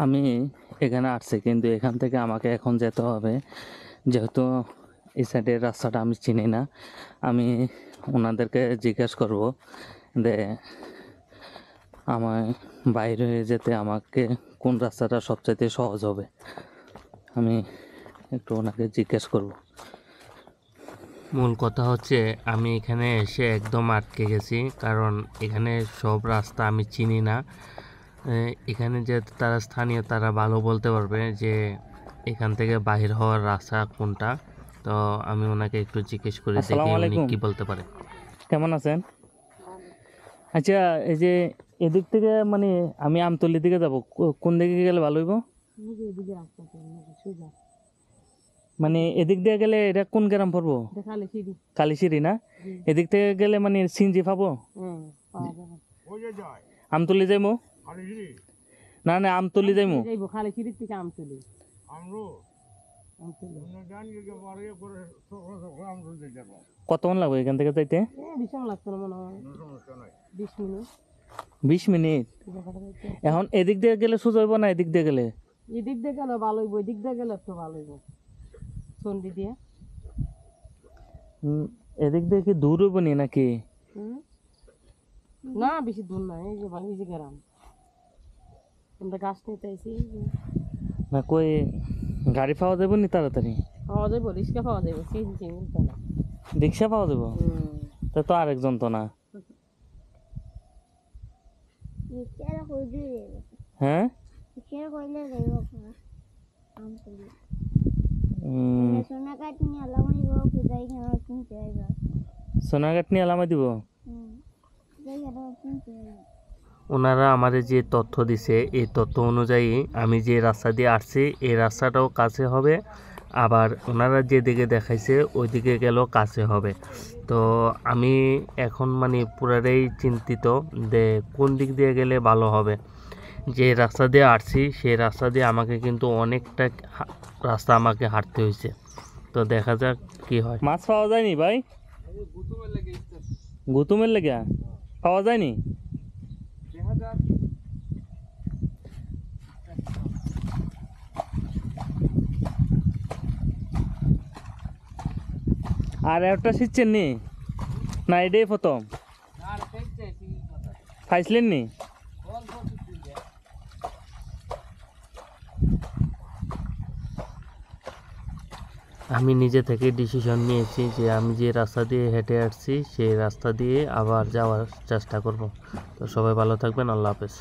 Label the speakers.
Speaker 1: আমি এখানে আসছি, কিন্তু এখান থেকে আমাকে এখন যেতে হবে। যেহেতু এই সাইডের রাস্তাটা আমি চিনি না, আমি ওনাদেরকে জিজ্ঞেস করব যে আমায় বাইরে হয়ে যেতে আমাকে কোন রাস্তাটা সবচাইতে সহজ হবে। আমি একটু ওনাকে জিজ্ঞেস করব।
Speaker 2: মূল কথা হচ্ছে আমি এখানে এসে একদম আটকে গেছি, কারণ এখানে সব রাস্তা আমি চিনি না। এখানে যে তারা স্থানীয়, তারা ভালো বলতে পারবে যে এখান থেকে বাহির হওয়ার রাস্তা কোনটা। তো আমি ওনাকে একটু জিজ্ঞেস করে দেখি
Speaker 1: আসসালামু
Speaker 2: উনি
Speaker 1: আলাইকুম।
Speaker 2: কি বলতে পারে।
Speaker 1: কেমন আছেন? আচ্ছা, এই যে এদিক থেকে মানে আমি আমতলি দিকে যাব, কোন দিকে গেলে ভালো হইব? মানে এদিক দিয়ে গেলে এটা কোন গ্রাম পড়বো? কালিশিরি না? এদিক থেকে গেলে মানে সিনজি পাবো? আমতলি যাইমু? না না, আমতলি যাইমু। কতক্ষণ লাগবে এখান থেকে যাইতে? 20 মিনিট। এখন এদিক দিয়ে গেলে সোজা হইব না এদিক দিয়ে গেলে?
Speaker 3: এদিক দিয়ে গেলে ভালো হইব, এদিক দিয়ে গেলে তো ভালো হইব। চন্ডি দিয়ে
Speaker 1: এদিক দিয়ে কি দূর হইব নি নাকি?
Speaker 3: না, বেশি দূর না। এই যে গ্রাম, আমরা গাছ নিতে আইছি।
Speaker 1: না কই গাড়ি পাওয়া যাবে নি তাড়াতাড়ি?
Speaker 3: পাওয়া যাইব, রিক্সা পাওয়া যাইব, সিএনজি মিলতো না।
Speaker 1: রিক্সা পাওয়া যাবো? তা তো আরেকজন তো না। হ্যাঁ, সোনাঘাট নিয়ে আলামা দিব।
Speaker 2: ওনারা আমাদের যে তথ্য দিছে, এই তথ্য অনুযায়ী আমি যে রাস্তা দিয়ে আসছি এই রাস্তাটাও কাছে হবে, আবার ওনারা যেদিকে দেখাইছে ওই দিকে গেলেও কাছে হবে। তো আমি এখন মানে পুরাটাই চিন্তিত যে কোন দিক দিয়ে গেলে ভালো হবে। যে রাস্তা দিয়ে আসছি সেই রাস্তা দিয়ে আমাকে কিন্তু অনেকটা রাস্তা আমাকে হাঁটতে হয়েছে। তো দেখা যাক কি হয়।
Speaker 1: মাছ পাওয়া যায়নি ভাই? গুতুমের লেগে পাওয়া যায়নি? আর একটা শিখছেন নি না? এটাই প্রথম খাইছিলেন নি?
Speaker 2: আমি নিজে থেকে ডিসিশন নিয়েছি যে আমি যে রাস্তা দিয়ে হেঁটে আসছি সেই রাস্তা দিয়ে আবার যাওয়ার চেষ্টা করব। তো সবাই ভালো থাকবেন, আল্লাহ হাফেজ।